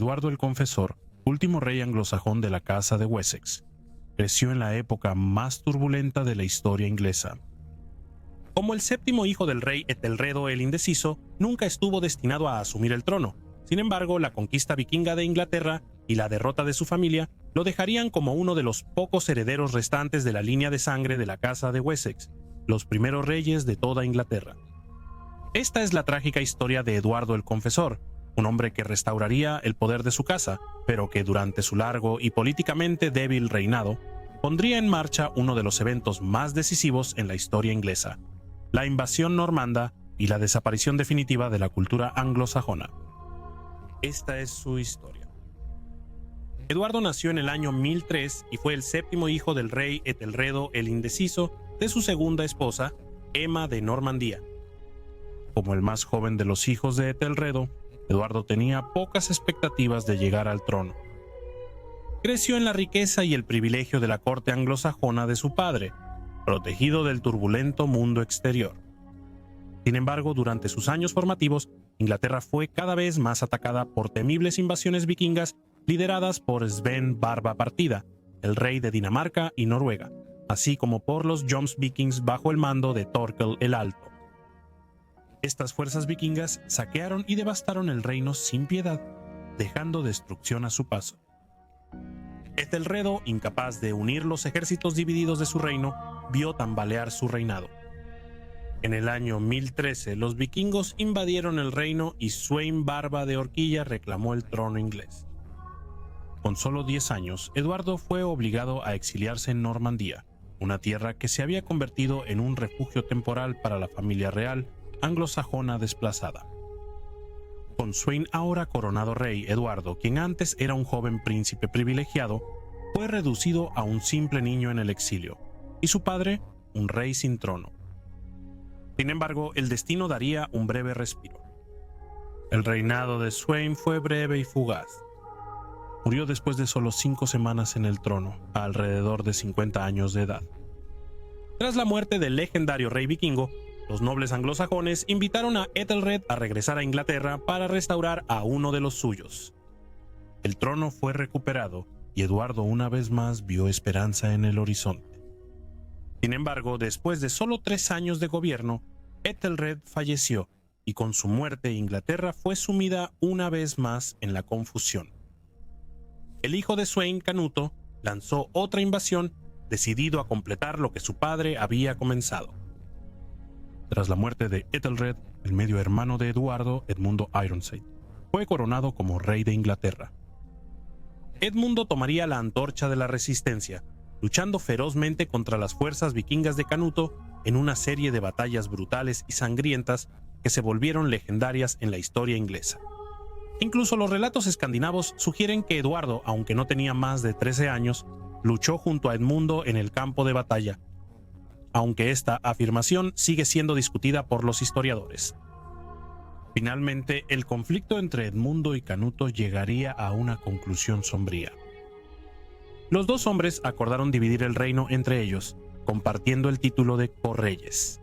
Eduardo el Confesor, último rey anglosajón de la Casa de Wessex, creció en la época más turbulenta de la historia inglesa. Como el séptimo hijo del rey Etelredo el Indeciso, nunca estuvo destinado a asumir el trono. Sin embargo, la conquista vikinga de Inglaterra y la derrota de su familia lo dejarían como uno de los pocos herederos restantes de la línea de sangre de la Casa de Wessex, los primeros reyes de toda Inglaterra. Esta es la trágica historia de Eduardo el Confesor, un hombre que restauraría el poder de su casa, pero que durante su largo y políticamente débil reinado, pondría en marcha uno de los eventos más decisivos en la historia inglesa: la invasión normanda y la desaparición definitiva de la cultura anglosajona. Esta es su historia. Eduardo nació en el año 1003 y fue el séptimo hijo del rey Etelredo el Indeciso de su segunda esposa, Emma de Normandía. Como el más joven de los hijos de Etelredo, Eduardo tenía pocas expectativas de llegar al trono. Creció en la riqueza y el privilegio de la corte anglosajona de su padre, protegido del turbulento mundo exterior. Sin embargo, durante sus años formativos, Inglaterra fue cada vez más atacada por temibles invasiones vikingas lideradas por Sven Barba Partida, el rey de Dinamarca y Noruega, así como por los Jomsvikings bajo el mando de Thorkel el Alto. Estas fuerzas vikingas saquearon y devastaron el reino sin piedad, dejando destrucción a su paso. Etelredo, incapaz de unir los ejércitos divididos de su reino, vio tambalear su reinado. En el año 1013, los vikingos invadieron el reino y Sweyn Barba de Horquilla reclamó el trono inglés. Con solo 10 años, Eduardo fue obligado a exiliarse en Normandía, una tierra que se había convertido en un refugio temporal para la familia real anglosajona desplazada. Con Sweyn ahora coronado rey, Eduardo, quien antes era un joven príncipe privilegiado, fue reducido a un simple niño en el exilio, y su padre, un rey sin trono. Sin embargo, el destino daría un breve respiro. El reinado de Sweyn fue breve y fugaz. Murió después de solo 5 semanas en el trono, a alrededor de 50 años de edad. Tras la muerte del legendario rey vikingo, los nobles anglosajones invitaron a Ethelred a regresar a Inglaterra para restaurar a uno de los suyos. El trono fue recuperado y Eduardo una vez más vio esperanza en el horizonte. Sin embargo, después de solo 3 años de gobierno, Ethelred falleció y con su muerte Inglaterra fue sumida una vez más en la confusión. El hijo de Sweyn, Canuto, lanzó otra invasión, decidido a completar lo que su padre había comenzado. Tras la muerte de Ethelred, el medio hermano de Eduardo, Edmundo Ironside, fue coronado como rey de Inglaterra. Edmundo tomaría la antorcha de la resistencia, luchando ferozmente contra las fuerzas vikingas de Canuto en una serie de batallas brutales y sangrientas que se volvieron legendarias en la historia inglesa. Incluso los relatos escandinavos sugieren que Eduardo, aunque no tenía más de 13 años, luchó junto a Edmundo en el campo de batalla, aunque esta afirmación sigue siendo discutida por los historiadores. Finalmente, el conflicto entre Edmundo y Canuto llegaría a una conclusión sombría. Los dos hombres acordaron dividir el reino entre ellos, compartiendo el título de correyes.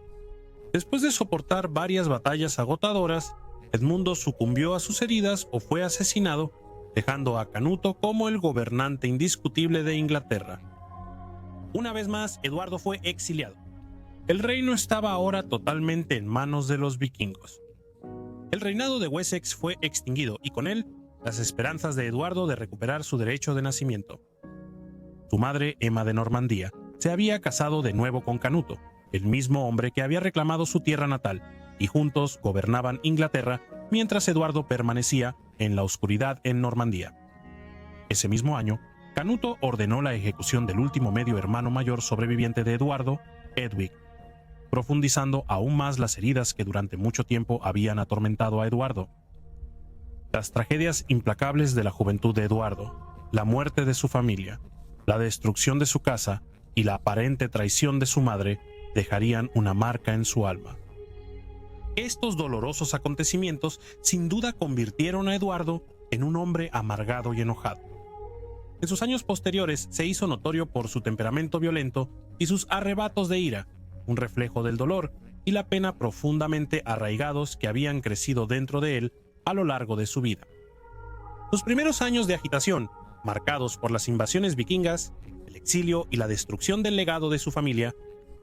Después de soportar varias batallas agotadoras, Edmundo sucumbió a sus heridas o fue asesinado, dejando a Canuto como el gobernante indiscutible de Inglaterra. Una vez más, Eduardo fue exiliado. El reino estaba ahora totalmente en manos de los vikingos. El reinado de Wessex fue extinguido y con él las esperanzas de Eduardo de recuperar su derecho de nacimiento. Su madre, Emma de Normandía, se había casado de nuevo con Canuto, el mismo hombre que había reclamado su tierra natal, y juntos gobernaban Inglaterra mientras Eduardo permanecía en la oscuridad en Normandía. Ese mismo año, Canuto ordenó la ejecución del último medio hermano mayor sobreviviente de Eduardo, Edwig, profundizando aún más las heridas que durante mucho tiempo habían atormentado a Eduardo. Las tragedias implacables de la juventud de Eduardo, la muerte de su familia, la destrucción de su casa y la aparente traición de su madre dejarían una marca en su alma. Estos dolorosos acontecimientos sin duda convirtieron a Eduardo en un hombre amargado y enojado. En sus años posteriores se hizo notorio por su temperamento violento y sus arrebatos de ira, un reflejo del dolor y la pena profundamente arraigados que habían crecido dentro de él a lo largo de su vida. Sus primeros años de agitación, marcados por las invasiones vikingas, el exilio y la destrucción del legado de su familia,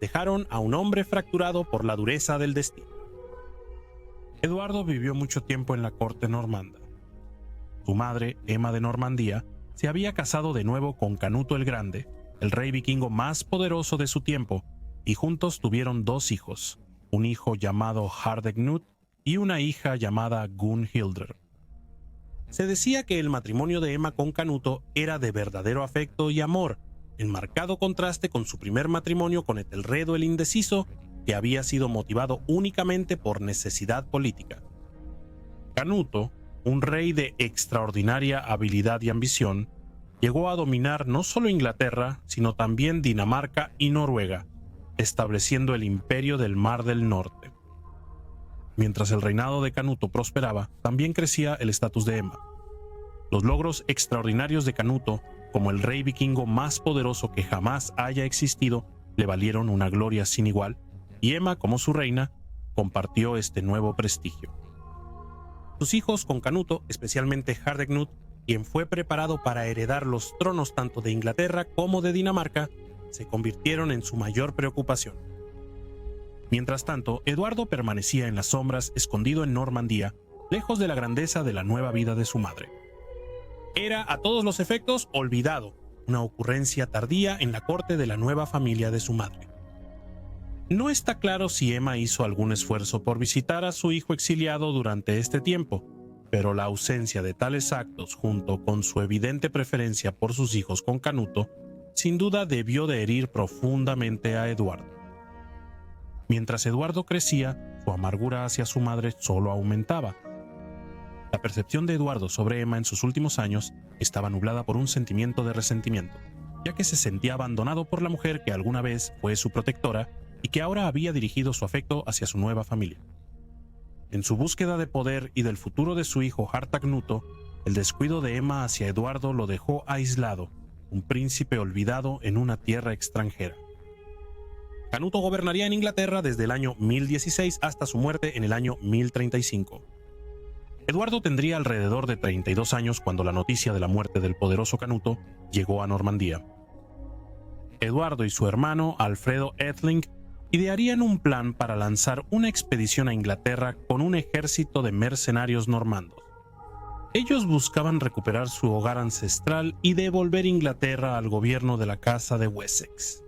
dejaron a un hombre fracturado por la dureza del destino. Eduardo vivió mucho tiempo en la corte normanda. Su madre, Emma de Normandía, se había casado de nuevo con Canuto el Grande, el rey vikingo más poderoso de su tiempo, y juntos tuvieron 2 hijos, un hijo llamado Harthacnut y una hija llamada Gunhildr. Se decía que el matrimonio de Emma con Canuto era de verdadero afecto y amor, en marcado contraste con su primer matrimonio con Etelredo el Indeciso, que había sido motivado únicamente por necesidad política. Canuto, un rey de extraordinaria habilidad y ambición, llegó a dominar no solo Inglaterra, sino también Dinamarca y Noruega, estableciendo el imperio del Mar del Norte. Mientras el reinado de Canuto prosperaba, también crecía el estatus de Emma. Los logros extraordinarios de Canuto, como el rey vikingo más poderoso que jamás haya existido, le valieron una gloria sin igual, y Emma, como su reina, compartió este nuevo prestigio. Sus hijos con Canuto, especialmente Harthacnut, quien fue preparado para heredar los tronos tanto de Inglaterra como de Dinamarca, se convirtieron en su mayor preocupación. Mientras tanto, Eduardo permanecía en las sombras, escondido en Normandía, lejos de la grandeza de la nueva vida de su madre. Era, a todos los efectos, olvidado, una ocurrencia tardía en la corte de la nueva familia de su madre. No está claro si Emma hizo algún esfuerzo por visitar a su hijo exiliado durante este tiempo, pero la ausencia de tales actos, junto con su evidente preferencia por sus hijos con Canuto, sin duda debió de herir profundamente a Eduardo. Mientras Eduardo crecía, su amargura hacia su madre solo aumentaba. La percepción de Eduardo sobre Emma en sus últimos años estaba nublada por un sentimiento de resentimiento, ya que se sentía abandonado por la mujer que alguna vez fue su protectora y que ahora había dirigido su afecto hacia su nueva familia. En su búsqueda de poder y del futuro de su hijo Harthacnut, el descuido de Emma hacia Eduardo lo dejó aislado, un príncipe olvidado en una tierra extranjera. Canuto gobernaría en Inglaterra desde el año 1016 hasta su muerte en el año 1035. Eduardo tendría alrededor de 32 años cuando la noticia de la muerte del poderoso Canuto llegó a Normandía. Eduardo y su hermano Alfredo Atheling idearían un plan para lanzar una expedición a Inglaterra con un ejército de mercenarios normandos. Ellos buscaban recuperar su hogar ancestral y devolver Inglaterra al gobierno de la Casa de Wessex.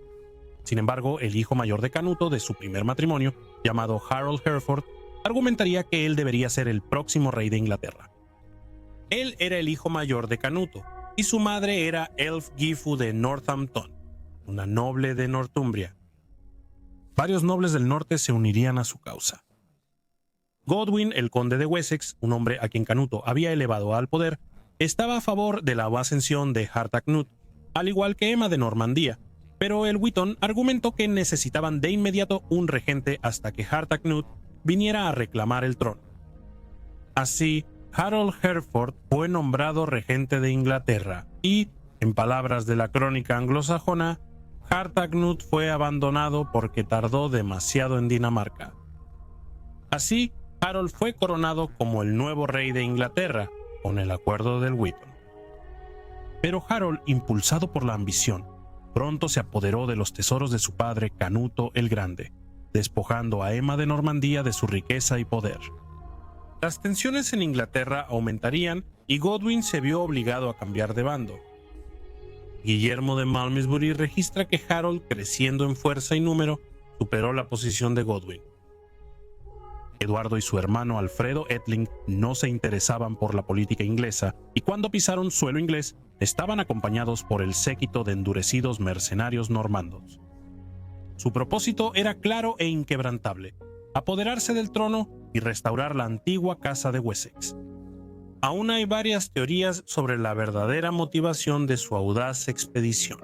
Sin embargo, el hijo mayor de Canuto de su primer matrimonio, llamado Harold Hereford, argumentaría que él debería ser el próximo rey de Inglaterra. Él era el hijo mayor de Canuto, y su madre era Elfgifu de Northampton, una noble de Northumbria. Varios nobles del norte se unirían a su causa. Godwin, el conde de Wessex, un hombre a quien Canuto había elevado al poder, estaba a favor de la ascensión de Harthacnut, al igual que Emma de Normandía, pero el Witton argumentó que necesitaban de inmediato un regente hasta que Harthacnut viniera a reclamar el trono. Así, Harold Hereford fue nombrado regente de Inglaterra y, en palabras de la crónica anglosajona, Harthacnut fue abandonado porque tardó demasiado en Dinamarca. Así, Harold fue coronado como el nuevo rey de Inglaterra, con el acuerdo del Witton. Pero Harold, impulsado por la ambición, pronto se apoderó de los tesoros de su padre Canuto el Grande, despojando a Emma de Normandía de su riqueza y poder. Las tensiones en Inglaterra aumentarían y Godwin se vio obligado a cambiar de bando. Guillermo de Malmesbury registra que Harold, creciendo en fuerza y número, superó la posición de Godwin. Eduardo y su hermano Alfredo Atheling no se interesaban por la política inglesa y cuando pisaron suelo inglés estaban acompañados por el séquito de endurecidos mercenarios normandos. Su propósito era claro e inquebrantable: apoderarse del trono y restaurar la antigua casa de Wessex. Aún hay varias teorías sobre la verdadera motivación de su audaz expedición.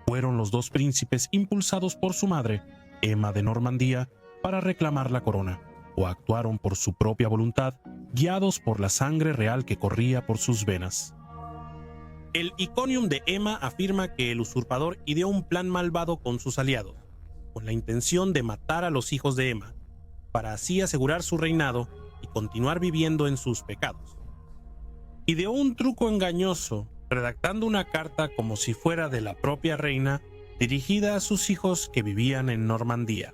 Fueron los 2 príncipes impulsados por su madre, Emma de Normandía, para reclamar la corona, o actuaron por su propia voluntad, guiados por la sangre real que corría por sus venas. El Iconium de Emma afirma que el usurpador ideó un plan malvado con sus aliados, con la intención de matar a los hijos de Emma, para así asegurar su reinado y continuar viviendo en sus pecados. Ideó un truco engañoso, redactando una carta como si fuera de la propia reina, dirigida a sus hijos que vivían en Normandía.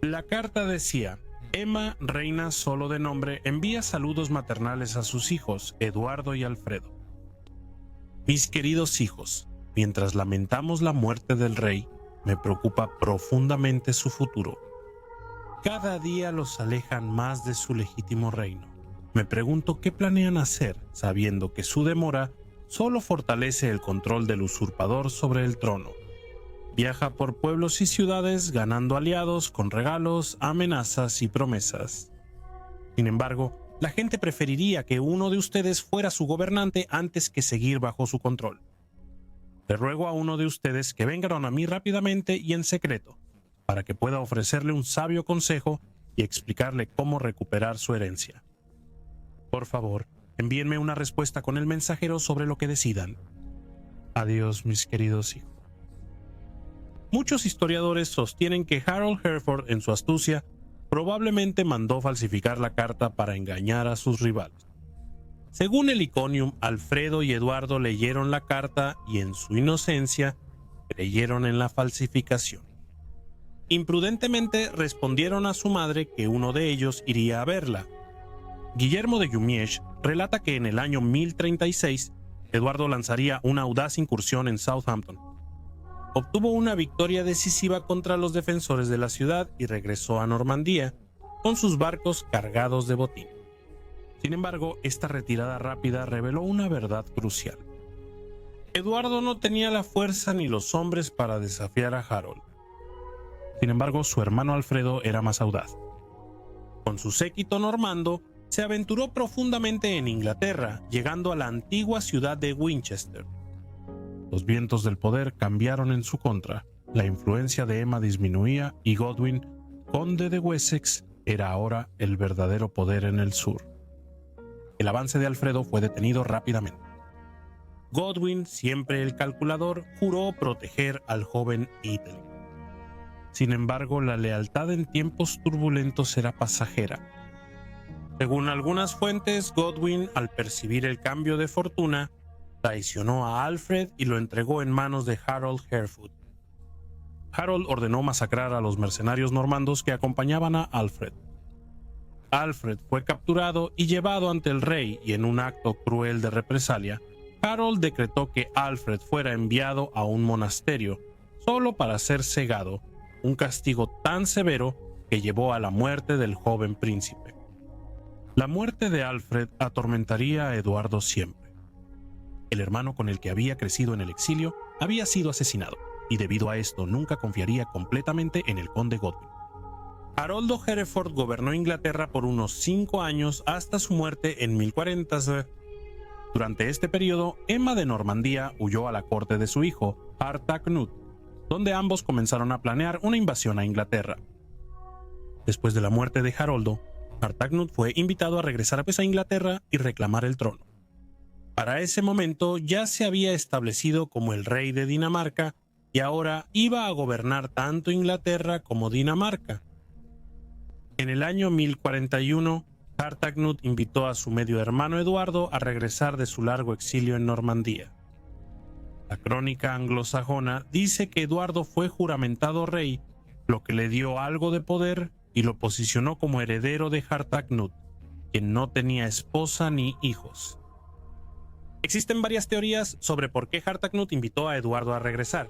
La carta decía: Emma, reina solo de nombre, envía saludos maternales a sus hijos, Eduardo y Alfredo. Mis queridos hijos, mientras lamentamos la muerte del rey, me preocupa profundamente su futuro. Cada día los alejan más de su legítimo reino. Me pregunto qué planean hacer, sabiendo que su demora solo fortalece el control del usurpador sobre el trono. Viaja por pueblos y ciudades ganando aliados con regalos, amenazas y promesas. Sin embargo, la gente preferiría que uno de ustedes fuera su gobernante antes que seguir bajo su control. Le ruego a uno de ustedes que vengan a mí rápidamente y en secreto, para que pueda ofrecerle un sabio consejo y explicarle cómo recuperar su herencia. Por favor, envíenme una respuesta con el mensajero sobre lo que decidan. Adiós, mis queridos hijos. Muchos historiadores sostienen que Harold Hereford, en su astucia, probablemente mandó falsificar la carta para engañar a sus rivales. Según el Iconium, Alfredo y Eduardo leyeron la carta y en su inocencia creyeron en la falsificación. Imprudentemente respondieron a su madre que uno de ellos iría a verla. Guillermo de Jumièges relata que en el año 1036 Eduardo lanzaría una audaz incursión en Southampton. Obtuvo una victoria decisiva contra los defensores de la ciudad y regresó a Normandía con sus barcos cargados de botín. Sin embargo, esta retirada rápida reveló una verdad crucial. Eduardo no tenía la fuerza ni los hombres para desafiar a Harold. Sin embargo, su hermano Alfredo era más audaz. Con su séquito normando, se aventuró profundamente en Inglaterra, llegando a la antigua ciudad de Winchester. Los vientos del poder cambiaron en su contra, la influencia de Emma disminuía y Godwin, conde de Wessex, era ahora el verdadero poder en el sur. El avance de Alfredo fue detenido rápidamente. Godwin, siempre el calculador, juró proteger al joven Italy. Sin embargo, la lealtad en tiempos turbulentos era pasajera. Según algunas fuentes, Godwin, al percibir el cambio de fortuna, traicionó a Alfred y lo entregó en manos de Harold Hereford. Harold ordenó masacrar a los mercenarios normandos que acompañaban a Alfred. Alfred fue capturado y llevado ante el rey y en un acto cruel de represalia, Harold decretó que Alfred fuera enviado a un monasterio solo para ser cegado, un castigo tan severo que llevó a la muerte del joven príncipe. La muerte de Alfred atormentaría a Eduardo siempre. El hermano con el que había crecido en el exilio había sido asesinado, y debido a esto nunca confiaría completamente en el conde Godwin. Haroldo Hereford gobernó Inglaterra por unos 5 años hasta su muerte en 1040. Durante este periodo, Emma de Normandía huyó a la corte de su hijo, Harthacnut, donde ambos comenzaron a planear una invasión a Inglaterra. Después de la muerte de Haroldo, Harthacnut fue invitado a regresar a Inglaterra y reclamar el trono. Para ese momento ya se había establecido como el rey de Dinamarca y ahora iba a gobernar tanto Inglaterra como Dinamarca. En el año 1041, Harthacnut invitó a su medio hermano Eduardo a regresar de su largo exilio en Normandía. La crónica anglosajona dice que Eduardo fue juramentado rey, lo que le dio algo de poder y lo posicionó como heredero de Harthacnut, quien no tenía esposa ni hijos. Existen varias teorías sobre por qué Harthacnut invitó a Eduardo a regresar.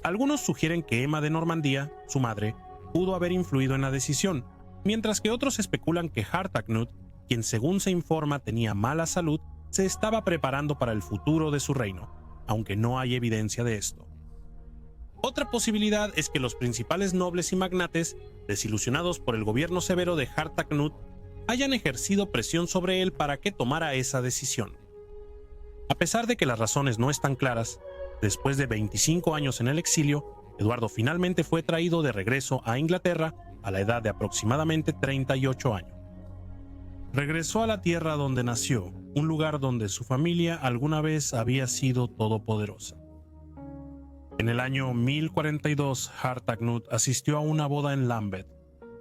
Algunos sugieren que Emma de Normandía, su madre, pudo haber influido en la decisión, mientras que otros especulan que Harthacnut, quien según se informa tenía mala salud, se estaba preparando para el futuro de su reino, aunque no hay evidencia de esto. Otra posibilidad es que los principales nobles y magnates, desilusionados por el gobierno severo de Harthacnut, hayan ejercido presión sobre él para que tomara esa decisión. A pesar de que las razones no están claras, después de 25 años en el exilio, Eduardo finalmente fue traído de regreso a Inglaterra a la edad de aproximadamente 38 años. Regresó a la tierra donde nació, un lugar donde su familia alguna vez había sido todopoderosa. En el año 1042, Harthacnut asistió a una boda en Lambeth,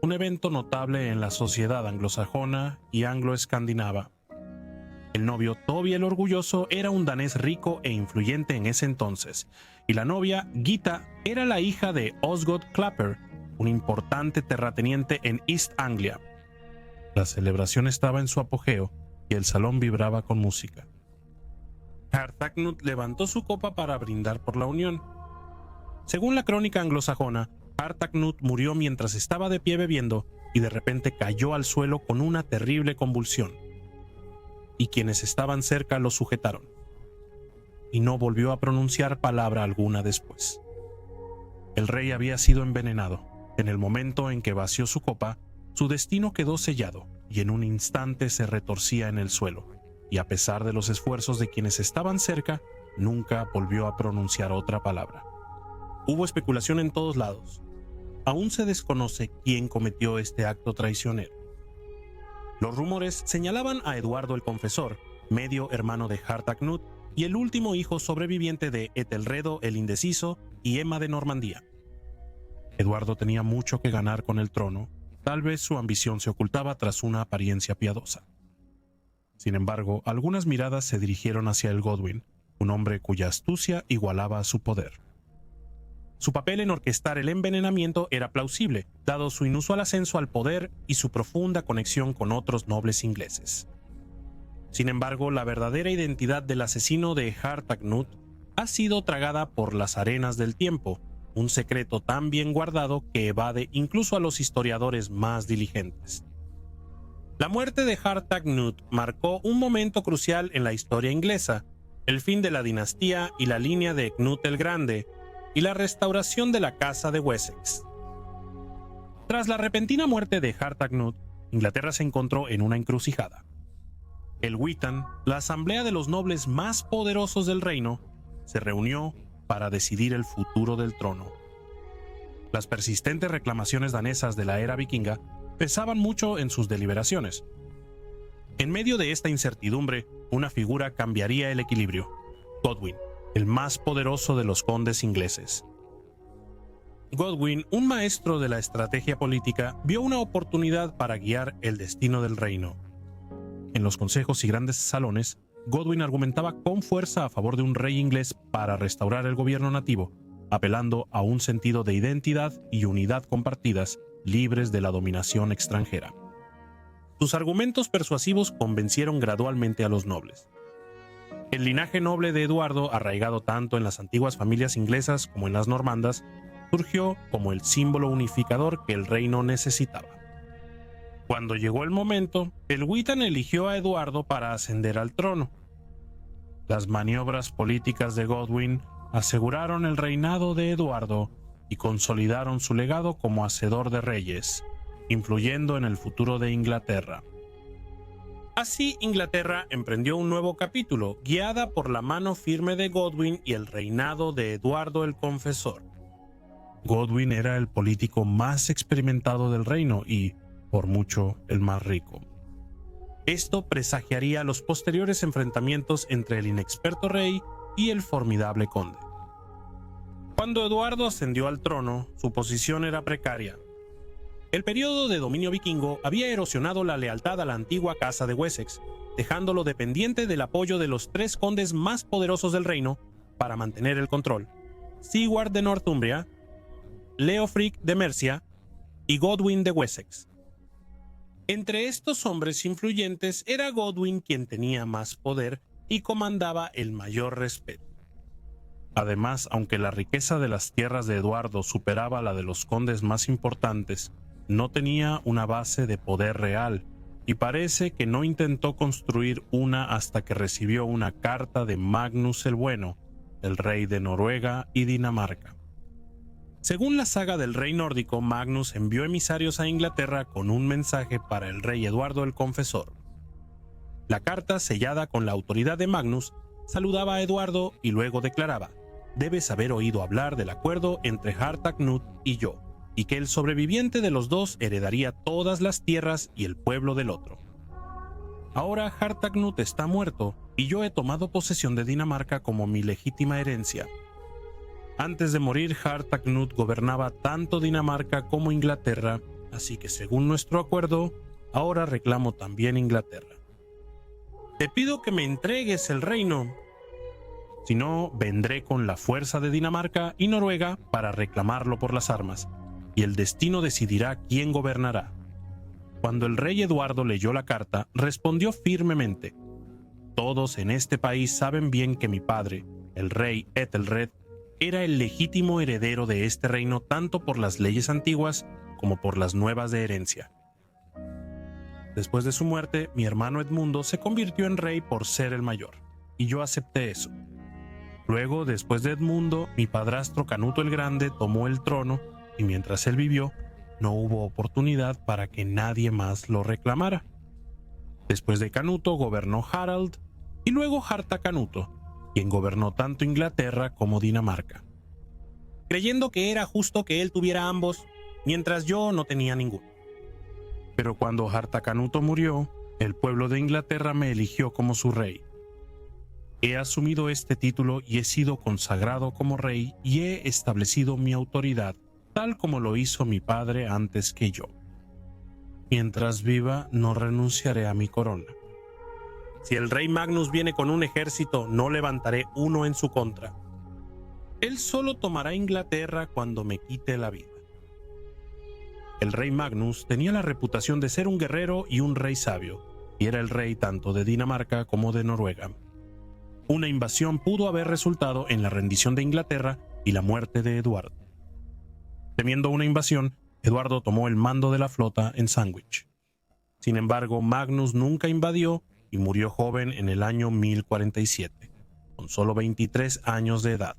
un evento notable en la sociedad anglosajona y anglo-escandinava. El novio Toby el Orgulloso era un danés rico e influyente en ese entonces, y la novia Gita era la hija de Osgood Clapper, un importante terrateniente en East Anglia. La celebración estaba en su apogeo y el salón vibraba con música. Harthacnut levantó su copa para brindar por la unión. Según la crónica anglosajona, Harthacnut murió mientras estaba de pie bebiendo y de repente cayó al suelo con una terrible convulsión. Y quienes estaban cerca lo sujetaron. Y no volvió a pronunciar palabra alguna después. El rey había sido envenenado. En el momento en que vació su copa, su destino quedó sellado y en un instante se retorcía en el suelo, y a pesar de los esfuerzos de quienes estaban cerca, nunca volvió a pronunciar otra palabra. Hubo especulación en todos lados. Aún se desconoce quién cometió este acto traicionero. Los rumores señalaban a Eduardo el Confesor, medio hermano de Harthacnut y el último hijo sobreviviente de Etelredo el Indeciso y Emma de Normandía. Eduardo tenía mucho que ganar con el trono. Tal vez su ambición se ocultaba tras una apariencia piadosa. Sin embargo, algunas miradas se dirigieron hacia el Godwin, un hombre cuya astucia igualaba a su poder. Su papel en orquestar el envenenamiento era plausible, dado su inusual ascenso al poder y su profunda conexión con otros nobles ingleses. Sin embargo, la verdadera identidad del asesino de Harthacnut ha sido tragada por las arenas del tiempo, un secreto tan bien guardado que evade incluso a los historiadores más diligentes. La muerte de Harthacnut marcó un momento crucial en la historia inglesa, el fin de la dinastía y la línea de Knut el Grande, y la restauración de la Casa de Wessex. Tras la repentina muerte de Harthacnut, Inglaterra se encontró en una encrucijada. El Witan, la asamblea de los nobles más poderosos del reino, se reunió para decidir el futuro del trono. Las persistentes reclamaciones danesas de la era vikinga pesaban mucho en sus deliberaciones. En medio de esta incertidumbre, una figura cambiaría el equilibrio: Godwin, el más poderoso de los condes ingleses. Godwin, un maestro de la estrategia política, vio una oportunidad para guiar el destino del reino. En los consejos y grandes salones, Godwin argumentaba con fuerza a favor de un rey inglés para restaurar el gobierno nativo, apelando a un sentido de identidad y unidad compartidas, libres de la dominación extranjera. Sus argumentos persuasivos convencieron gradualmente a los nobles. El linaje noble de Eduardo, arraigado tanto en las antiguas familias inglesas como en las normandas, surgió como el símbolo unificador que el reino necesitaba. Cuando llegó el momento, el Witan eligió a Eduardo para ascender al trono. Las maniobras políticas de Godwin aseguraron el reinado de Eduardo y consolidaron su legado como hacedor de reyes, influyendo en el futuro de Inglaterra. Así, Inglaterra emprendió un nuevo capítulo, guiada por la mano firme de Godwin y el reinado de Eduardo el Confesor. Godwin era el político más experimentado del reino y, por mucho, el más rico. Esto presagiaría los posteriores enfrentamientos entre el inexperto rey y el formidable conde. Cuando Eduardo ascendió al trono, su posición era precaria. El periodo de dominio vikingo había erosionado la lealtad a la antigua casa de Wessex, dejándolo dependiente del apoyo de los tres condes más poderosos del reino para mantener el control: Sigward de Northumbria, Leofric de Mercia y Godwin de Wessex. Entre estos hombres influyentes era Godwin quien tenía más poder y comandaba el mayor respeto. Además, aunque la riqueza de las tierras de Eduardo superaba la de los condes más importantes, no tenía una base de poder real, y parece que no intentó construir una hasta que recibió una carta de Magnus el Bueno, el rey de Noruega y Dinamarca. Según la saga del rey nórdico, Magnus envió emisarios a Inglaterra con un mensaje para el rey Eduardo el Confesor. La carta, sellada con la autoridad de Magnus, saludaba a Eduardo y luego declaraba: «Debes haber oído hablar del acuerdo entre Harthacnut y yo, y que el sobreviviente de los dos heredaría todas las tierras y el pueblo del otro. Ahora Harthacnut está muerto y yo he tomado posesión de Dinamarca como mi legítima herencia. Antes de morir, Harthacnut gobernaba tanto Dinamarca como Inglaterra, así que según nuestro acuerdo, ahora reclamo también Inglaterra». te pido que me entregues el reino. Si no, vendré con la fuerza de Dinamarca y Noruega para reclamarlo por las armas, y el destino decidirá quién gobernará. Cuando el rey Eduardo leyó la carta, respondió firmemente: todos en este país saben bien que mi padre, el rey Ethelred, era el legítimo heredero de este reino tanto por las leyes antiguas como por las nuevas de herencia. Después de su muerte, mi hermano Edmundo se convirtió en rey por ser el mayor, y yo acepté eso. Luego, después de Edmundo, mi padrastro Canuto el Grande tomó el trono, y mientras él vivió, no hubo oportunidad para que nadie más lo reclamara. Después de Canuto gobernó Harald, y luego Harta Canuto, quien gobernó tanto Inglaterra como Dinamarca, creyendo que era justo que él tuviera ambos, mientras yo no tenía ninguno. Pero cuando Harta Canuto murió, el pueblo de Inglaterra me eligió como su rey. He asumido este título y he sido consagrado como rey y he establecido mi autoridad, tal como lo hizo mi padre antes que yo. Mientras viva, no renunciaré a mi corona. Si el rey Magnus viene con un ejército, no levantaré uno en su contra. Él solo tomará Inglaterra cuando me quite la vida. El rey Magnus tenía la reputación de ser un guerrero y un rey sabio, y era el rey tanto de Dinamarca como de Noruega. Una invasión pudo haber resultado en la rendición de Inglaterra y la muerte de Eduardo. Temiendo una invasión, Eduardo tomó el mando de la flota en Sandwich. Sin embargo, Magnus nunca invadió y murió joven en el año 1047, con solo 23 años de edad.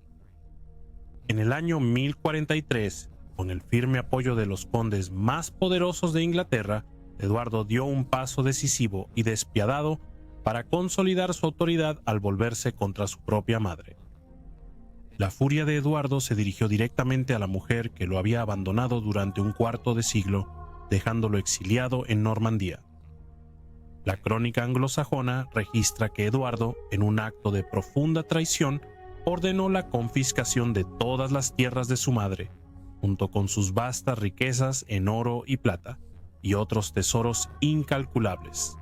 En el año 1043, con el firme apoyo de los condes más poderosos de Inglaterra, Eduardo dio un paso decisivo y despiadado para consolidar su autoridad al volverse contra su propia madre. La furia de Eduardo se dirigió directamente a la mujer que lo había abandonado durante un cuarto de siglo, dejándolo exiliado en Normandía. La crónica anglosajona registra que Eduardo, en un acto de profunda traición, ordenó la confiscación de todas las tierras de su madre, junto con sus vastas riquezas en oro y plata, y otros tesoros incalculables.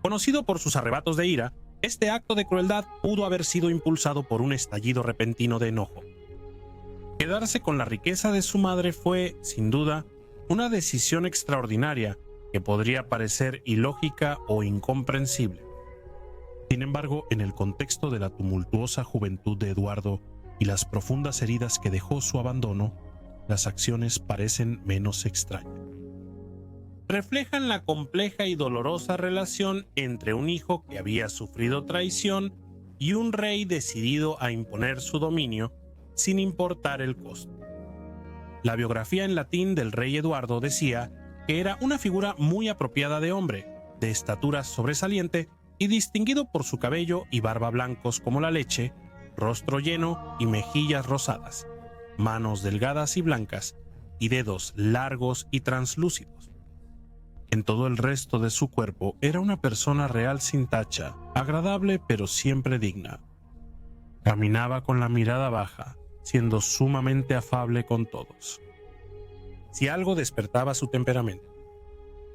Conocido por sus arrebatos de ira, este acto de crueldad pudo haber sido impulsado por un estallido repentino de enojo. Quedarse con la riqueza de su madre fue, sin duda, una decisión extraordinaria que podría parecer ilógica o incomprensible. Sin embargo, en el contexto de la tumultuosa juventud de Eduardo y las profundas heridas que dejó su abandono, las acciones parecen menos extrañas. Reflejan la compleja y dolorosa relación entre un hijo que había sufrido traición y un rey decidido a imponer su dominio sin importar el costo. La biografía en latín del rey Eduardo decía que era una figura muy apropiada de hombre, de estatura sobresaliente y distinguido por su cabello y barba blancos como la leche, rostro lleno y mejillas rosadas, manos delgadas y blancas y dedos largos y translúcidos. En todo el resto de su cuerpo era una persona real sin tacha, agradable pero siempre digna. Caminaba con la mirada baja, siendo sumamente afable con todos. Si algo despertaba su temperamento,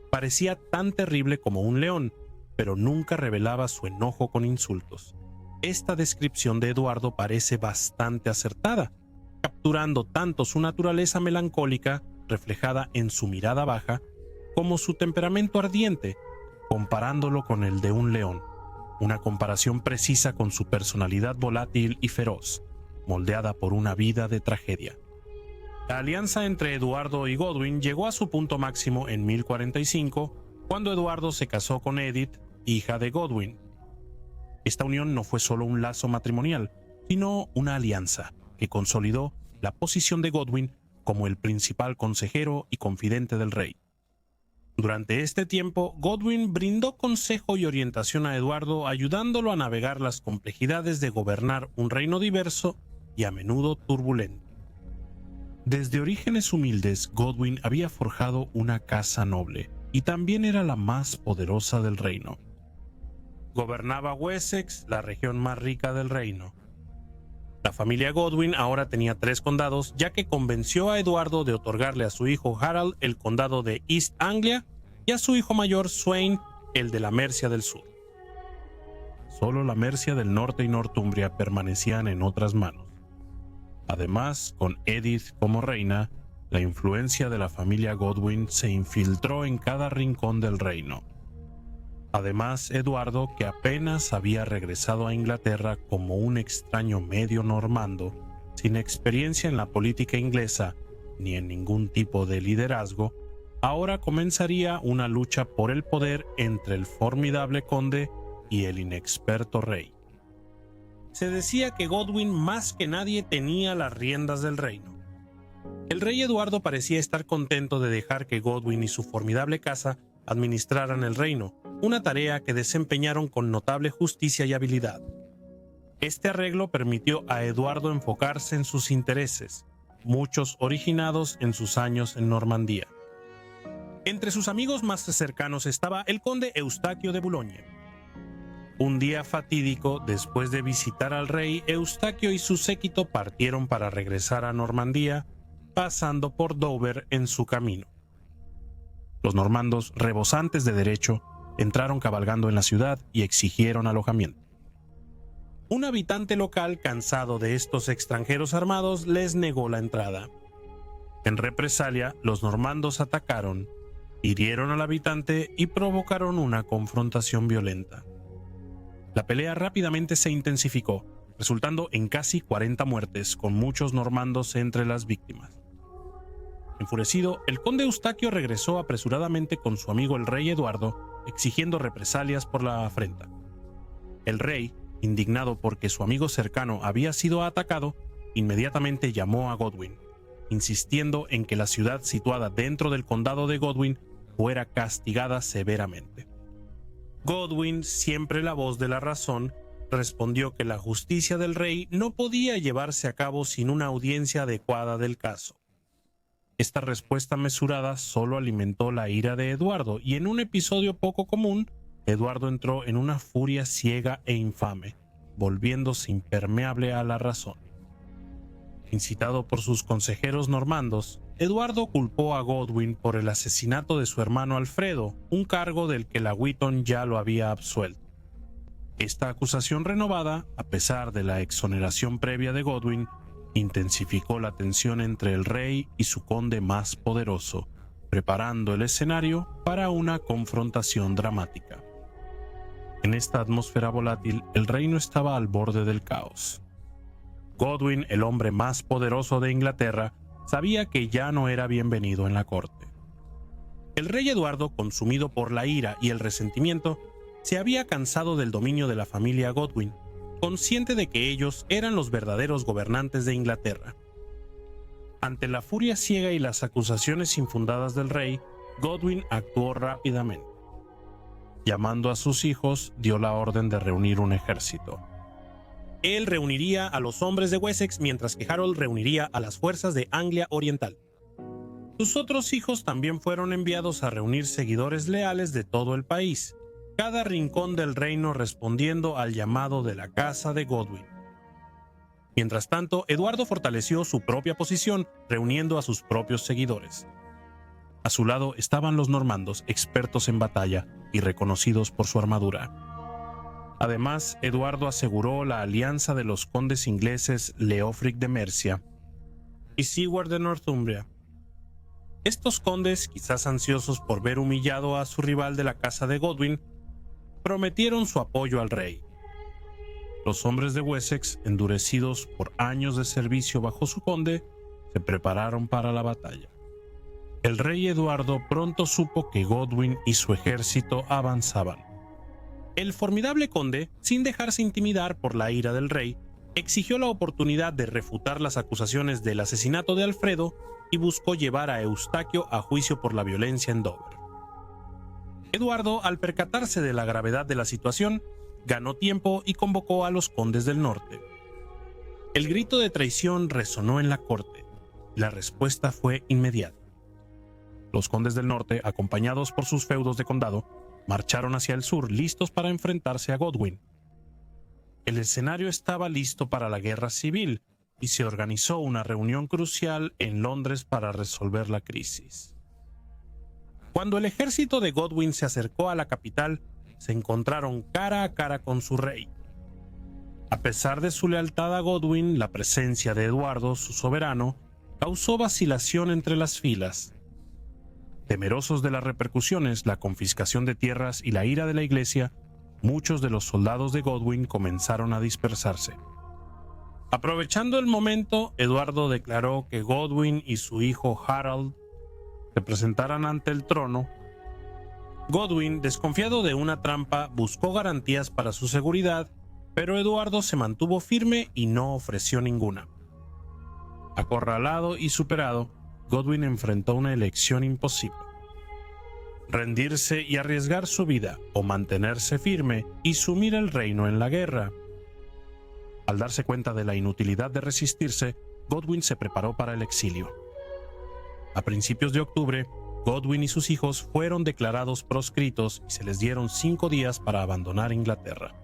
parecía tan terrible como un león, pero nunca revelaba su enojo con insultos. Esta descripción de Eduardo parece bastante acertada, capturando tanto su naturaleza melancólica, reflejada en su mirada baja, como su temperamento ardiente, comparándolo con el de un león, una comparación precisa con su personalidad volátil y feroz, moldeada por una vida de tragedia. La alianza entre Eduardo y Godwin llegó a su punto máximo en 1045, cuando Eduardo se casó con Edith, hija de Godwin. Esta unión no fue solo un lazo matrimonial, sino una alianza que consolidó la posición de Godwin como el principal consejero y confidente del rey. Durante este tiempo, Godwin brindó consejo y orientación a Eduardo, ayudándolo a navegar las complejidades de gobernar un reino diverso y a menudo turbulento. Desde orígenes humildes, Godwin había forjado una casa noble y también era la más poderosa del reino. Gobernaba Wessex, la región más rica del reino. La familia Godwin ahora tenía 3 condados, ya que convenció a Eduardo de otorgarle a su hijo Harald el condado de East Anglia y a su hijo mayor Sweyn el de la Mercia del Sur. solo la Mercia del Norte y Northumbria permanecían en otras manos. Además, con Edith como reina, la influencia de la familia Godwin se infiltró en cada rincón del reino. Además, Eduardo, que apenas había regresado a Inglaterra como un extraño medio normando, sin experiencia en la política inglesa ni en ningún tipo de liderazgo, ahora comenzaría una lucha por el poder entre el formidable conde y el inexperto rey. Se decía que Godwin más que nadie tenía las riendas del reino. El rey Eduardo parecía estar contento de dejar que Godwin y su formidable casa administraran el reino, una tarea que desempeñaron con notable justicia y habilidad. Este arreglo permitió a Eduardo enfocarse en sus intereses, muchos originados en sus años en Normandía. Entre sus amigos más cercanos estaba el conde Eustaquio de Boulogne. Un día fatídico, después de visitar al rey, Eustaquio y su séquito partieron para regresar a Normandía, pasando por Dover en su camino. Los normandos, rebosantes de derecho, entraron cabalgando en la ciudad y exigieron alojamiento. Un habitante local, cansado de estos extranjeros armados, les negó la entrada. En represalia, los normandos atacaron, hirieron al habitante y provocaron una confrontación violenta. La pelea rápidamente se intensificó, resultando en casi 40 muertes, con muchos normandos entre las víctimas. Enfurecido, el conde Eustaquio regresó apresuradamente con su amigo el rey Eduardo, exigiendo represalias por la afrenta. El rey, indignado porque su amigo cercano había sido atacado, inmediatamente llamó a Godwin, insistiendo en que la ciudad situada dentro del condado de Godwin fuera castigada severamente. Godwin, siempre la voz de la razón, respondió que la justicia del rey no podía llevarse a cabo sin una audiencia adecuada del caso. Esta respuesta mesurada solo alimentó la ira de Eduardo, y en un episodio poco común, Eduardo entró en una furia ciega e infame, volviéndose impermeable a la razón. Incitado por sus consejeros normandos, Eduardo culpó a Godwin por el asesinato de su hermano Alfredo, un cargo del que la Wheaton ya lo había absuelto. Esta acusación renovada, a pesar de la exoneración previa de Godwin, intensificó la tensión entre el rey y su conde más poderoso, preparando el escenario para una confrontación dramática. En esta atmósfera volátil, el reino estaba al borde del caos. Godwin, el hombre más poderoso de Inglaterra, sabía que ya no era bienvenido en la corte. El rey Eduardo, consumido por la ira y el resentimiento, se había cansado del dominio de la familia Godwin, consciente de que ellos eran los verdaderos gobernantes de Inglaterra. Ante la furia ciega y las acusaciones infundadas del rey, Godwin actuó rápidamente. Llamando a sus hijos, dio la orden de reunir un ejército. Él reuniría a los hombres de Wessex, mientras que Harold reuniría a las fuerzas de Anglia Oriental. Sus otros hijos también fueron enviados a reunir seguidores leales de todo el país, cada rincón del reino respondiendo al llamado de la casa de Godwin. Mientras tanto, Eduardo fortaleció su propia posición, reuniendo a sus propios seguidores. A su lado estaban los normandos, expertos en batalla y reconocidos por su armadura. Además, Eduardo aseguró la alianza de los condes ingleses Leofric de Mercia y Siward de Northumbria. Estos condes, quizás ansiosos por ver humillado a su rival de la casa de Godwin, prometieron su apoyo al rey. Los hombres de Wessex, endurecidos por años de servicio bajo su conde, se prepararon para la batalla. El rey Eduardo pronto supo que Godwin y su ejército avanzaban. El formidable conde, sin dejarse intimidar por la ira del rey, exigió la oportunidad de refutar las acusaciones del asesinato de Alfredo y buscó llevar a Eustaquio a juicio por la violencia en Dover. Eduardo, al percatarse de la gravedad de la situación, ganó tiempo y convocó a los condes del norte. El grito de traición resonó en la corte. La respuesta fue inmediata. Los condes del norte, acompañados por sus feudos de condado, marcharon hacia el sur, listos para enfrentarse a Godwin. El escenario estaba listo para la guerra civil y se organizó una reunión crucial en Londres para resolver la crisis. Cuando el ejército de Godwin se acercó a la capital, se encontraron cara a cara con su rey. A pesar de su lealtad a Godwin, la presencia de Eduardo, su soberano, causó vacilación entre las filas. Temerosos de las repercusiones, la confiscación de tierras y la ira de la iglesia, muchos de los soldados de Godwin comenzaron a dispersarse. Aprovechando el momento, Eduardo declaró que Godwin y su hijo Harold se presentaran ante el trono. Godwin, desconfiado de una trampa, buscó garantías para su seguridad, pero Eduardo se mantuvo firme y no ofreció ninguna. Acorralado y superado, Godwin enfrentó una elección imposible: rendirse y arriesgar su vida, o mantenerse firme y sumir el reino en la guerra. Al darse cuenta de la inutilidad de resistirse, Godwin se preparó para el exilio. A principios de octubre, Godwin y sus hijos fueron declarados proscritos y se les dieron 5 días para abandonar Inglaterra.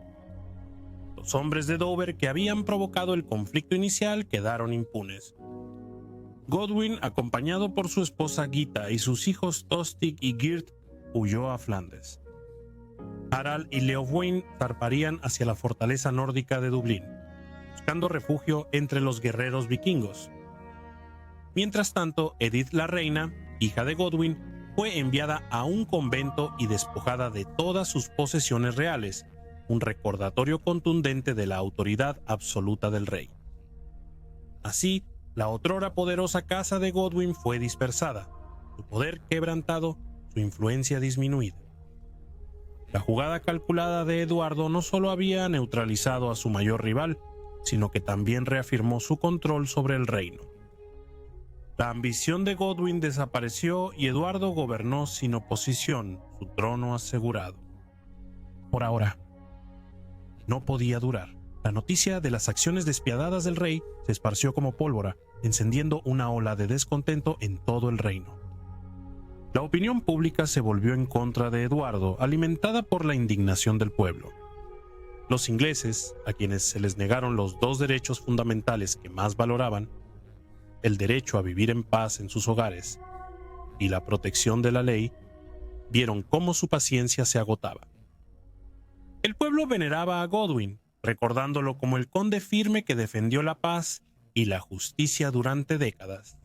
Los hombres de Dover que habían provocado el conflicto inicial quedaron impunes. Godwin, acompañado por su esposa Gita y sus hijos Tostig y Geert, huyó a Flandes. Harald y Leofwine zarparían hacia la fortaleza nórdica de Dublín, buscando refugio entre los guerreros vikingos. Mientras tanto, Edith la reina, hija de Godwin, fue enviada a un convento y despojada de todas sus posesiones reales, un recordatorio contundente de la autoridad absoluta del rey. Así, la otrora poderosa casa de Godwin fue dispersada, su poder quebrantado, su influencia disminuida. La jugada calculada de Eduardo no solo había neutralizado a su mayor rival, sino que también reafirmó su control sobre el reino. La ambición de Godwin desapareció y Eduardo gobernó sin oposición, su trono asegurado. Por ahora. No podía durar. La noticia de las acciones despiadadas del rey se esparció como pólvora, encendiendo una ola de descontento en todo el reino. La opinión pública se volvió en contra de Eduardo, alimentada por la indignación del pueblo. Los ingleses, a quienes se les negaron los 2 derechos fundamentales que más valoraban, el derecho a vivir en paz en sus hogares y la protección de la ley, vieron cómo su paciencia se agotaba. El pueblo veneraba a Godwin, recordándolo como el conde firme que defendió la paz y la justicia durante décadas.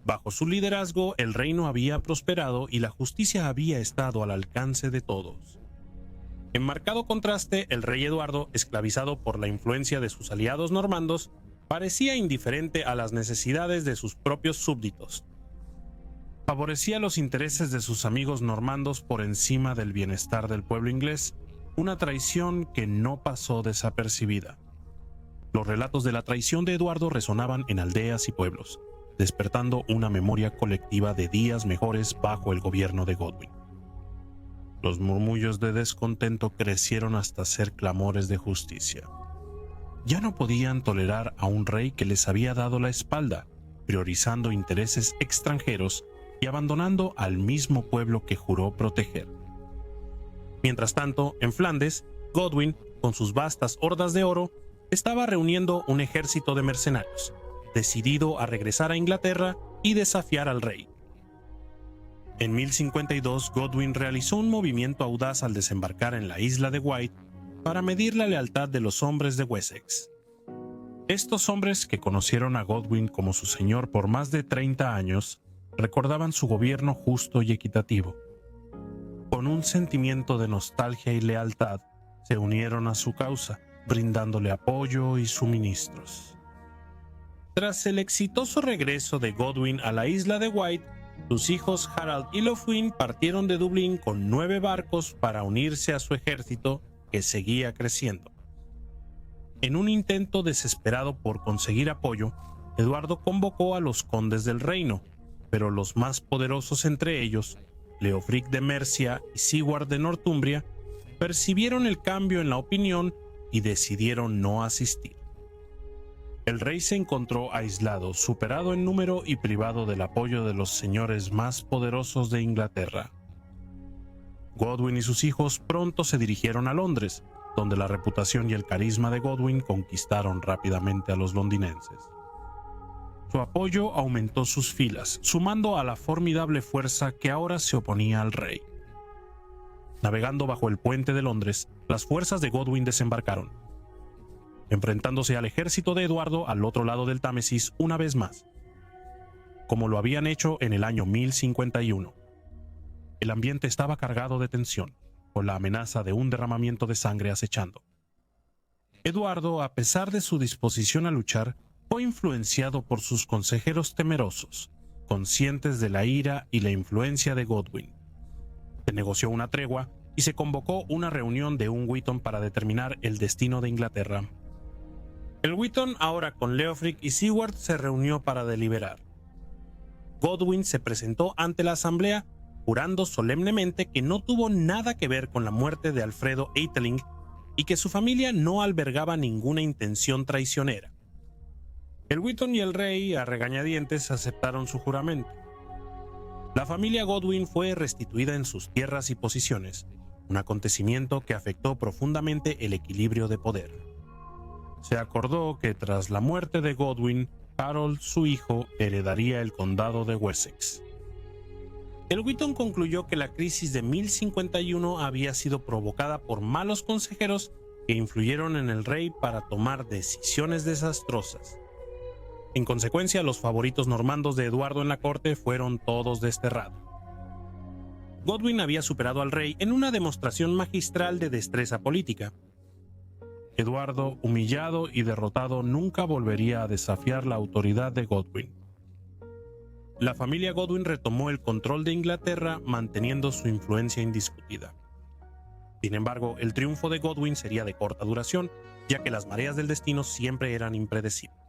Bajo su liderazgo, el reino había prosperado y la justicia había estado al alcance de todos. En marcado contraste, el rey Eduardo, esclavizado por la influencia de sus aliados normandos, parecía indiferente a las necesidades de sus propios súbditos. Favorecía los intereses de sus amigos normandos por encima del bienestar del pueblo inglés, una traición que no pasó desapercibida. Los relatos de la traición de Eduardo resonaban en aldeas y pueblos, despertando una memoria colectiva de días mejores bajo el gobierno de Godwin. Los murmullos de descontento crecieron hasta ser clamores de justicia. Ya no podían tolerar a un rey que les había dado la espalda, priorizando intereses extranjeros y abandonando al mismo pueblo que juró proteger. Mientras tanto, en Flandes, Godwin, con sus vastas hordas de oro, estaba reuniendo un ejército de mercenarios, decidido a regresar a Inglaterra y desafiar al rey. En 1052, Godwin realizó un movimiento audaz al desembarcar en la isla de Wight para medir la lealtad de los hombres de Wessex. Estos hombres, que conocieron a Godwin como su señor por más de 30 años, recordaban su gobierno justo y equitativo. Con un sentimiento de nostalgia y lealtad, se unieron a su causa, brindándole apoyo y suministros. Tras el exitoso regreso de Godwin a la isla de Wight, sus hijos Harald y Leofwine partieron de Dublín con 9 barcos para unirse a su ejército, que seguía creciendo. En un intento desesperado por conseguir apoyo, Eduardo convocó a los condes del reino, pero los más poderosos entre ellos, Leofric de Mercia y Sigward de Northumbria, percibieron el cambio en la opinión y decidieron no asistir. El rey se encontró aislado, superado en número y privado del apoyo de los señores más poderosos de Inglaterra. Godwin y sus hijos pronto se dirigieron a Londres, donde la reputación y el carisma de Godwin conquistaron rápidamente a los londinenses. Su apoyo aumentó sus filas, sumando a la formidable fuerza que ahora se oponía al rey. Navegando bajo el puente de Londres, las fuerzas de Godwin desembarcaron, enfrentándose al ejército de Eduardo al otro lado del Támesis una vez más, como lo habían hecho en el año 1051. El ambiente estaba cargado de tensión, con la amenaza de un derramamiento de sangre acechando. Eduardo, a pesar de su disposición a luchar, fue influenciado por sus consejeros temerosos, conscientes de la ira y la influencia de Godwin. Se negoció una tregua y se convocó una reunión de un Wheaton para determinar el destino de Inglaterra. El Wheaton, ahora con Leofric y Siward, se reunió para deliberar. Godwin se presentó ante la asamblea, jurando solemnemente que no tuvo nada que ver con la muerte de Alfredo Eiteling y que su familia no albergaba ninguna intención traicionera. El Wheaton y el rey, a regañadientes, aceptaron su juramento. La familia Godwin fue restituida en sus tierras y posiciones, un acontecimiento que afectó profundamente el equilibrio de poder. Se acordó que tras la muerte de Godwin, Harold, su hijo, heredaría el condado de Wessex. El Wheaton concluyó que la crisis de 1051 había sido provocada por malos consejeros que influyeron en el rey para tomar decisiones desastrosas. En consecuencia, los favoritos normandos de Eduardo en la corte fueron todos desterrados. Godwin había superado al rey en una demostración magistral de destreza política. Eduardo, humillado y derrotado, nunca volvería a desafiar la autoridad de Godwin. La familia Godwin retomó el control de Inglaterra, manteniendo su influencia indiscutida. Sin embargo, el triunfo de Godwin sería de corta duración, ya que las mareas del destino siempre eran impredecibles.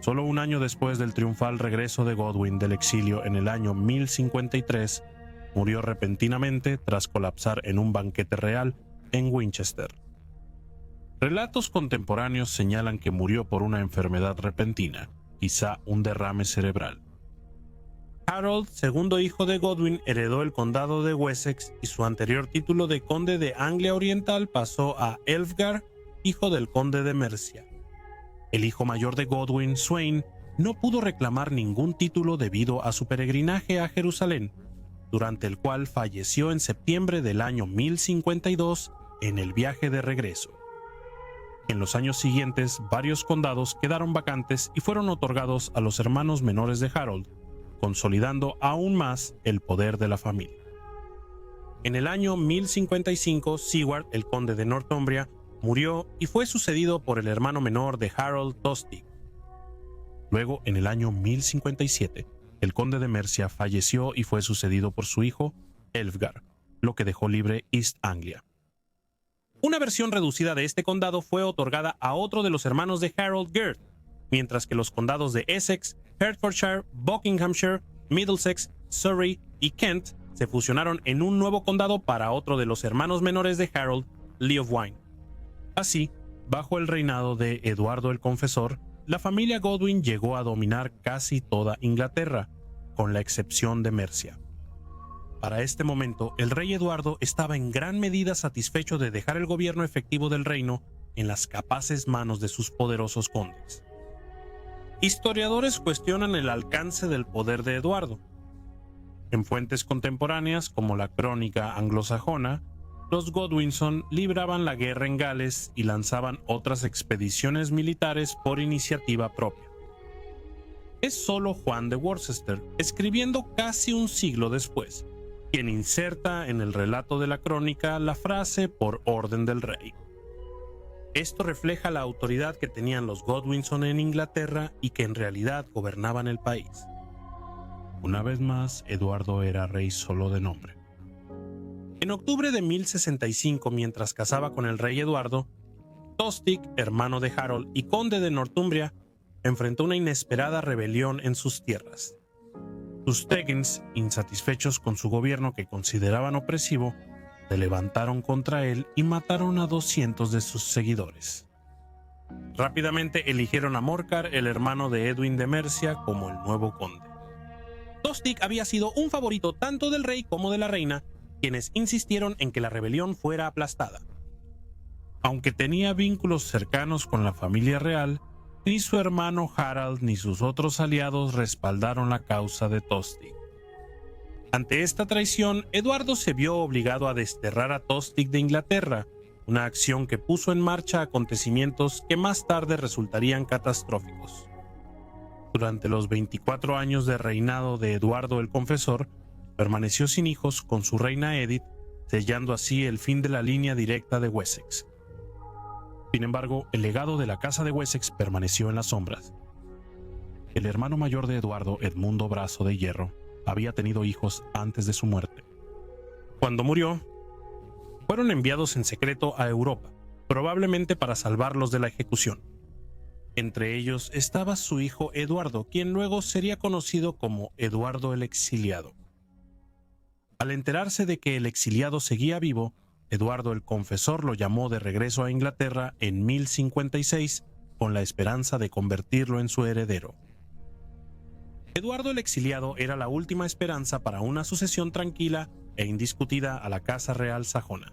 Solo un año después del triunfal regreso de Godwin del exilio en el año 1053, murió repentinamente tras colapsar en un banquete real en Winchester. Relatos contemporáneos señalan que murió por una enfermedad repentina, quizá un derrame cerebral. Harold, segundo hijo de Godwin, heredó el condado de Wessex y su anterior título de conde de Anglia Oriental pasó a Elfgar, hijo del conde de Mercia. El hijo mayor de Godwin, Sweyn, no pudo reclamar ningún título debido a su peregrinaje a Jerusalén, durante el cual falleció en septiembre del año 1052 en el viaje de regreso. En los años siguientes, varios condados quedaron vacantes y fueron otorgados a los hermanos menores de Harold, consolidando aún más el poder de la familia. En el año 1055, Siward, el conde de Northumbria, murió y fue sucedido por el hermano menor de Harold, Tostig. Luego, en el año 1057, el conde de Mercia falleció y fue sucedido por su hijo, Elfgar, lo que dejó libre East Anglia. Una versión reducida de este condado fue otorgada a otro de los hermanos de Harold, Gert, mientras que los condados de Essex, Hertfordshire, Buckinghamshire, Middlesex, Surrey y Kent se fusionaron en un nuevo condado para otro de los hermanos menores de Harold, Leofwine. Así, bajo el reinado de Eduardo el Confesor, la familia Godwin llegó a dominar casi toda Inglaterra, con la excepción de Mercia. Para este momento, el rey Eduardo estaba en gran medida satisfecho de dejar el gobierno efectivo del reino en las capaces manos de sus poderosos condes. Historiadores cuestionan el alcance del poder de Eduardo. En fuentes contemporáneas, como la Crónica anglosajona, los Godwinson libraban la guerra en Gales y lanzaban otras expediciones militares por iniciativa propia. Es solo Juan de Worcester, escribiendo casi un siglo después, quien inserta en el relato de la crónica la frase "por orden del rey". Esto refleja la autoridad que tenían los Godwinson en Inglaterra y que en realidad gobernaban el país. Una vez más, Eduardo era rey solo de nombre. En octubre de 1065, mientras casaba con el rey Eduardo, Tostig, hermano de Harold y conde de Northumbria, enfrentó una inesperada rebelión en sus tierras. Sus Teggins, insatisfechos con su gobierno que consideraban opresivo, se levantaron contra él y mataron a 200 de sus seguidores. Rápidamente eligieron a Morcar, el hermano de Edwin de Mercia, como el nuevo conde. Tostig había sido un favorito tanto del rey como de la reina, quienes insistieron en que la rebelión fuera aplastada. Aunque tenía vínculos cercanos con la familia real, ni su hermano Harald ni sus otros aliados respaldaron la causa de Tostig. Ante esta traición, Eduardo se vio obligado a desterrar a Tostig de Inglaterra, una acción que puso en marcha acontecimientos que más tarde resultarían catastróficos. Durante los 24 años de reinado de Eduardo el Confesor, permaneció sin hijos con su reina Edith, sellando así el fin de la línea directa de Wessex. Sin embargo, el legado de la Casa de Wessex permaneció en las sombras. El hermano mayor de Eduardo, Edmundo Brazo de Hierro, había tenido hijos antes de su muerte. Cuando murió, fueron enviados en secreto a Europa, probablemente para salvarlos de la ejecución. Entre ellos estaba su hijo Eduardo, quien luego sería conocido como Eduardo el Exiliado. Al enterarse de que el exiliado seguía vivo, Eduardo el Confesor lo llamó de regreso a Inglaterra en 1056 con la esperanza de convertirlo en su heredero. Eduardo el Exiliado era la última esperanza para una sucesión tranquila e indiscutida a la Casa Real sajona.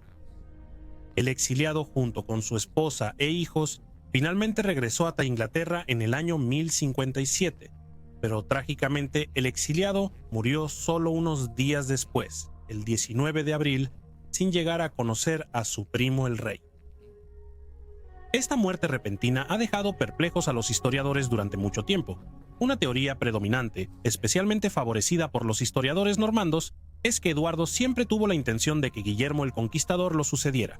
El exiliado, junto con su esposa e hijos, finalmente regresó hasta Inglaterra en el año 1057, pero trágicamente el exiliado murió solo unos días después, el 19 de abril, sin llegar a conocer a su primo el rey. Esta muerte repentina ha dejado perplejos a los historiadores durante mucho tiempo. Una teoría predominante, especialmente favorecida por los historiadores normandos, es que Eduardo siempre tuvo la intención de que Guillermo el Conquistador lo sucediera.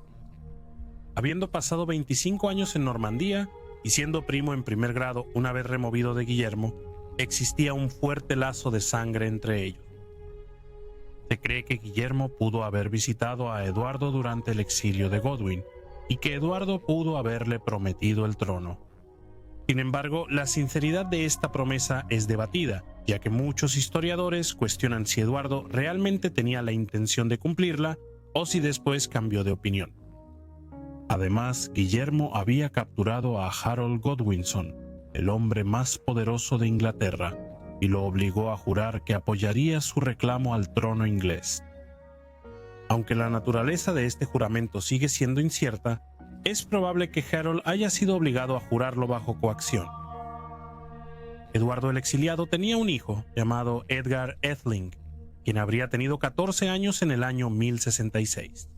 Habiendo pasado 25 años en Normandía y siendo primo en primer grado una vez removido de Guillermo, existía un fuerte lazo de sangre entre ellos. Se cree que Guillermo pudo haber visitado a Eduardo durante el exilio de Godwin y que Eduardo pudo haberle prometido el trono. Sin embargo, la sinceridad de esta promesa es debatida, ya que muchos historiadores cuestionan si Eduardo realmente tenía la intención de cumplirla o si después cambió de opinión. Además, Guillermo había capturado a Harold Godwinson, el hombre más poderoso de Inglaterra, y lo obligó a jurar que apoyaría su reclamo al trono inglés. Aunque la naturaleza de este juramento sigue siendo incierta, es probable que Harold haya sido obligado a jurarlo bajo coacción. Eduardo el Exiliado tenía un hijo llamado Edgar Atheling, quien habría tenido 14 años en el año 1066.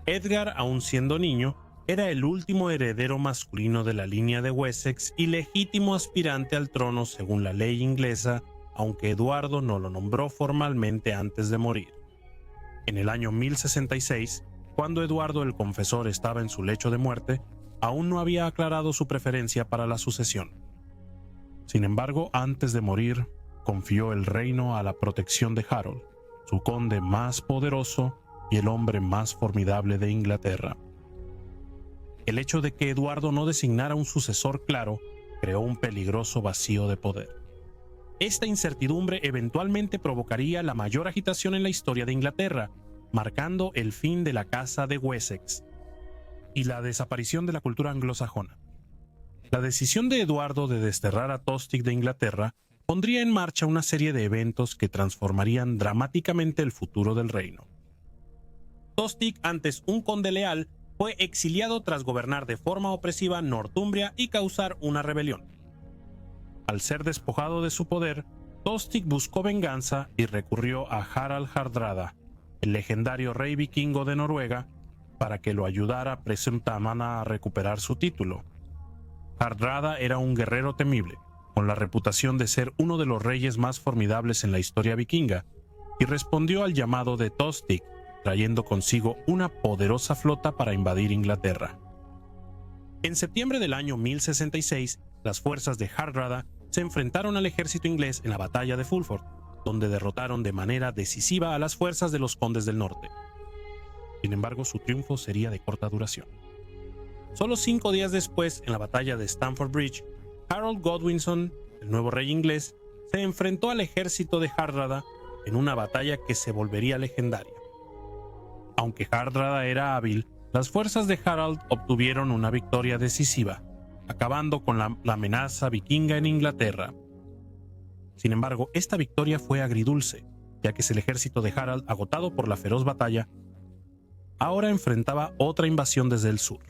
Edgar, aun siendo niño, era el último heredero masculino de la línea de Wessex y legítimo aspirante al trono según la ley inglesa, aunque Eduardo no lo nombró formalmente antes de morir. En el año 1066, cuando Eduardo el Confesor estaba en su lecho de muerte, aún no había aclarado su preferencia para la sucesión. Sin embargo, antes de morir, confió el reino a la protección de Harold, su conde más poderoso y el hombre más formidable de Inglaterra. El hecho de que Eduardo no designara un sucesor claro creó un peligroso vacío de poder. Esta incertidumbre eventualmente provocaría la mayor agitación en la historia de Inglaterra, marcando el fin de la Casa de Wessex y la desaparición de la cultura anglosajona. La decisión de Eduardo de desterrar a Tostig de Inglaterra pondría en marcha una serie de eventos que transformarían dramáticamente el futuro del reino. Tostig, antes un conde leal, fue exiliado tras gobernar de forma opresiva Northumbria y causar una rebelión. Al ser despojado de su poder, Tostig buscó venganza y recurrió a Harald Hardrada, el legendario rey vikingo de Noruega, para que lo ayudara presuntamente a recuperar su título. Hardrada era un guerrero temible, con la reputación de ser uno de los reyes más formidables en la historia vikinga, y respondió al llamado de Tostig, trayendo consigo una poderosa flota para invadir Inglaterra. En septiembre del año 1066, las fuerzas de Hardrada se enfrentaron al ejército inglés en la batalla de Fulford, donde derrotaron de manera decisiva a las fuerzas de los condes del norte. Sin embargo, su triunfo sería de corta duración. Solo 5 días después, en la batalla de Stamford Bridge, Harold Godwinson, el nuevo rey inglés, se enfrentó al ejército de Hardrada en una batalla que se volvería legendaria. Aunque Hardrada era hábil, las fuerzas de Harold obtuvieron una victoria decisiva, acabando con la amenaza vikinga en Inglaterra. Sin embargo, esta victoria fue agridulce, ya que el ejército de Harold, agotado por la feroz batalla, ahora enfrentaba otra invasión desde el sur,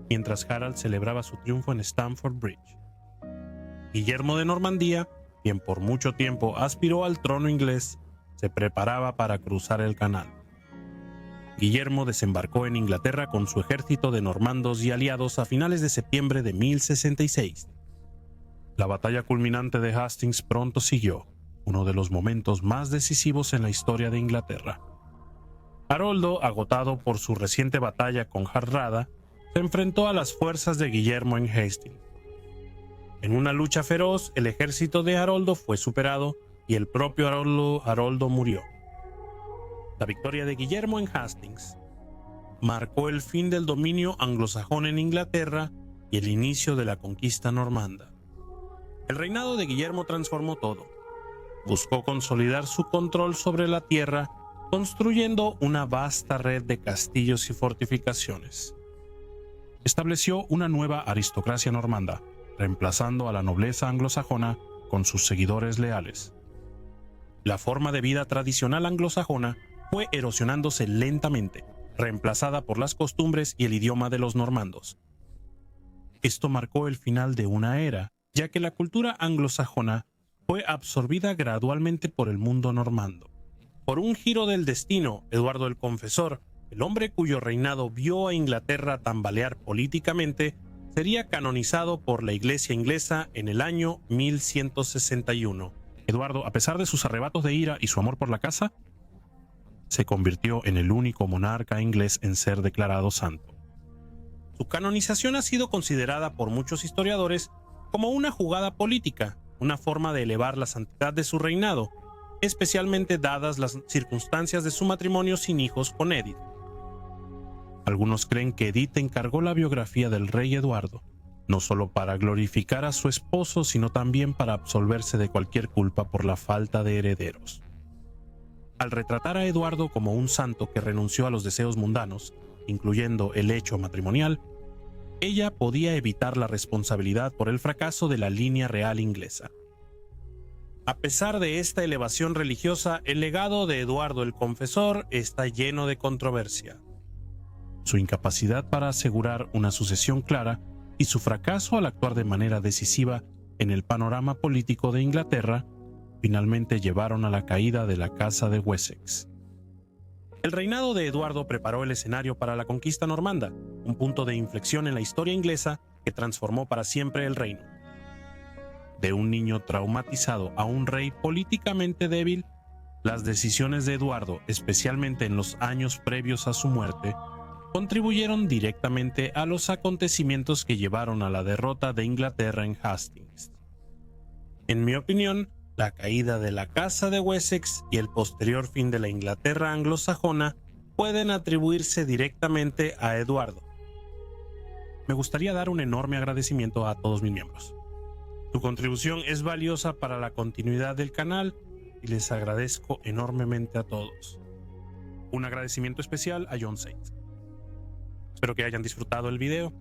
mientras Harold celebraba su triunfo en Stamford Bridge. Guillermo de Normandía quien por mucho tiempo aspiró al trono inglés, se preparaba para cruzar el canal. Guillermo desembarcó en Inglaterra con su ejército de normandos y aliados a finales de septiembre de 1066. La batalla culminante de Hastings pronto siguió, uno de los momentos más decisivos en la historia de Inglaterra. Haroldo, agotado por su reciente batalla con Hardrada, se enfrentó a las fuerzas de Guillermo en Hastings. En una lucha feroz, el ejército de Haroldo fue superado y el propio Haroldo murió. La victoria de Guillermo en Hastings marcó el fin del dominio anglosajón en Inglaterra y el inicio de la conquista normanda. El reinado de Guillermo transformó todo. Buscó consolidar su control sobre la tierra, construyendo una vasta red de castillos y fortificaciones. Estableció una nueva aristocracia normanda, reemplazando a la nobleza anglosajona con sus seguidores leales. La forma de vida tradicional anglosajona fue erosionándose lentamente, reemplazada por las costumbres y el idioma de los normandos. Esto marcó el final de una era, ya que la cultura anglosajona fue absorbida gradualmente por el mundo normando. Por un giro del destino, Eduardo el Confesor, el hombre cuyo reinado vio a Inglaterra tambalear políticamente, sería canonizado por la Iglesia inglesa en el año 1161. Eduardo, a pesar de sus arrebatos de ira y su amor por la casa, se convirtió en el único monarca inglés en ser declarado santo. Su canonización ha sido considerada por muchos historiadores como una jugada política, una forma de elevar la santidad de su reinado, especialmente dadas las circunstancias de su matrimonio sin hijos con Edith. Algunos creen que Edith encargó la biografía del rey Eduardo, no solo para glorificar a su esposo, sino también para absolverse de cualquier culpa por la falta de herederos. Al retratar a Eduardo como un santo que renunció a los deseos mundanos, incluyendo el hecho matrimonial, ella podía evitar la responsabilidad por el fracaso de la línea real inglesa. A pesar de esta elevación religiosa, el legado de Eduardo el Confesor está lleno de controversia. Su incapacidad para asegurar una sucesión clara y su fracaso al actuar de manera decisiva en el panorama político de Inglaterra finalmente llevaron a la caída de la Casa de Wessex. El reinado de Eduardo preparó el escenario para la conquista normanda, un punto de inflexión en la historia inglesa que transformó para siempre el reino. De un niño traumatizado a un rey políticamente débil, las decisiones de Eduardo, especialmente en los años previos a su muerte, contribuyeron directamente a los acontecimientos que llevaron a la derrota de Inglaterra en Hastings. En mi opinión, la caída de la Casa de Wessex y el posterior fin de la Inglaterra anglosajona pueden atribuirse directamente a Eduardo. Me gustaría dar un enorme agradecimiento a todos mis miembros. Su contribución es valiosa para la continuidad del canal y les agradezco enormemente a todos. Un agradecimiento especial a John Sainz. Espero que hayan disfrutado el video.